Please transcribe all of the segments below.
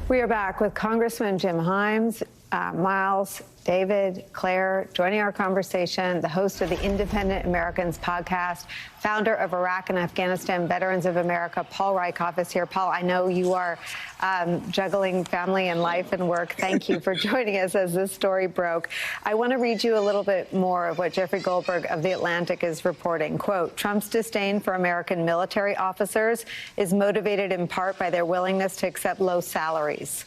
We are back with Congressman Jim Himes, Miles, David, Claire, joining our conversation, the host of the Independent Americans podcast, founder of Iraq and Afghanistan Veterans of America, Paul Rieckhoff is here. Paul, I know you are juggling family and life and work. Thank you for joining us as this story broke. I want to read you a little bit more of what Jeffrey Goldberg of The Atlantic is reporting. Quote, Trump's disdain for American military officers is motivated in part by their willingness to accept low salaries.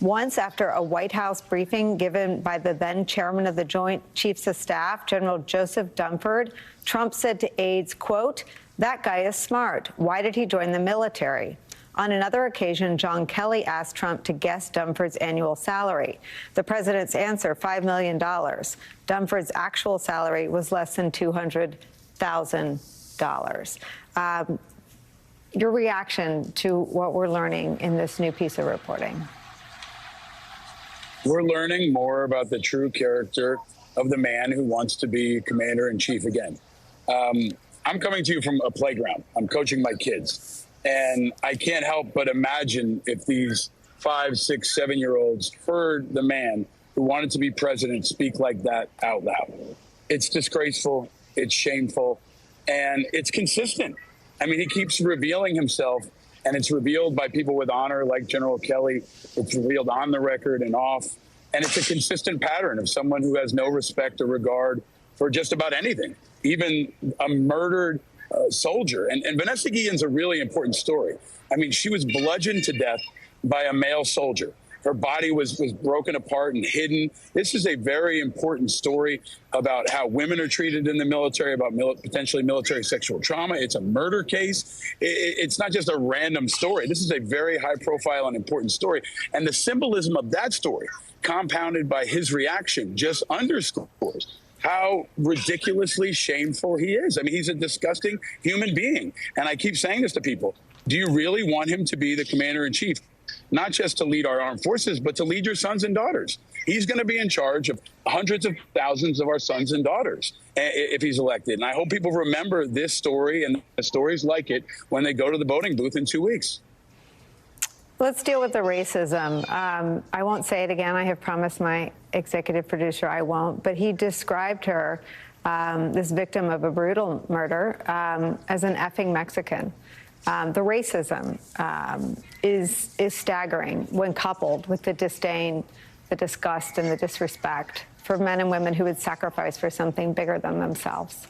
Once, after a White House briefing given by the then chairman of the Joint Chiefs of Staff, General Joseph Dunford, Trump said to aides, quote, that guy is smart. Why did he join the military? On another occasion, John Kelly asked Trump to guess Dunford's annual salary. The president's answer, $5 million. Dunford's actual salary was less than $200,000. Your reaction to what we're learning in this new piece of reporting? We're learning more about the true character of the man who wants to be commander-in-chief again. I'm coming to you from a playground. I'm coaching my kids. And I can't help but imagine if these 5, 6, 7-year-olds heard the man who wanted to be president speak like that out loud. It's disgraceful, it's shameful, and it's consistent. I mean, he keeps revealing himself, and it's revealed by people with honor like General Kelly. It's revealed on the record and off. And it's a consistent pattern of someone who has no respect or regard for just about anything, even a murdered soldier. And Vanessa Guillen's a really important story. I mean, she was bludgeoned to death by a male soldier. Her body was broken apart and hidden. This is a very important story about how women are treated in the military, about potentially military sexual trauma. It's a murder case. It's not just a random story. This is a very high profile and important story. And the symbolism of that story, compounded by his reaction, just underscores how ridiculously shameful he is. I mean, he's a disgusting human being. And I keep saying this to people. Do you really want him to be the commander-in-chief? Not just to lead our armed forces, but to lead your sons and daughters. He's going to be in charge of hundreds of thousands of our sons and daughters if he's elected. And I hope people remember this story and stories like it when they go to the voting booth in 2 weeks. Let's deal with the racism. I won't say it again. I have promised my executive producer I won't. But he described her, this victim of a brutal murder, as an effing Mexican. The racism is staggering when coupled with the disdain, the disgust, and the disrespect for men and women who would sacrifice for something bigger than themselves.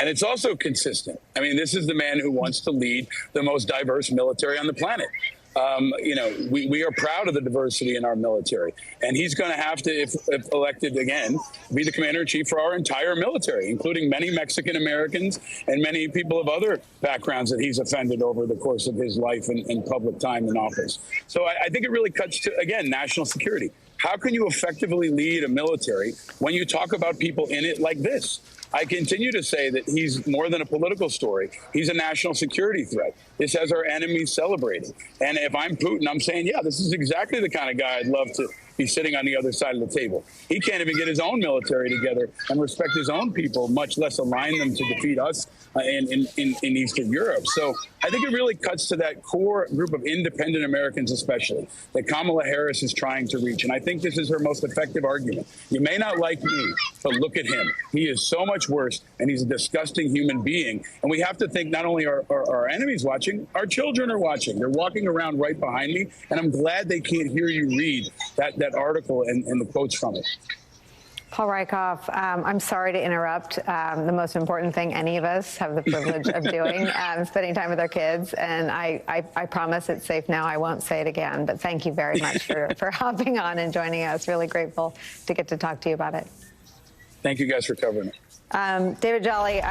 And it's also consistent. I mean, this is the man who wants to lead the most diverse military on the planet. You know, we are proud of the diversity in our military. And he's going to have to, if elected again, be the commander-in-chief for our entire military, including many Mexican Americans and many people of other backgrounds that he's offended over the course of his life and public time in office. So I think it really cuts to, again, national security. How can you effectively lead a military when you talk about people in it like this? I continue to say that he's more than a political story. He's a national security threat. This has our enemies celebrating. And if I'm Putin, I'm saying, yeah, this is exactly the kind of guy I'd love to be sitting on the other side of the table. He can't even get his own military together and respect his own people, much less align them to defeat us in Eastern Europe. So I think it really cuts to that core group of independent Americans, especially, that Kamala Harris is trying to reach. And I think this is her most effective argument. You may not like me, but look at him. He is so much worse, and he's a disgusting human being. And we have to think not only are our enemies watching, our children are watching. They're walking around right behind me, and I'm glad they can't hear you read that article and the quotes from it. Paul Rieckhoff, I'm sorry to interrupt the most important thing any of us have the privilege of doing, spending time with our kids. And I promise it's safe now. I won't say it again. But thank you very much for hopping on and joining us. Really grateful to get to talk to you about it. Thank you guys for covering it. David Jolly.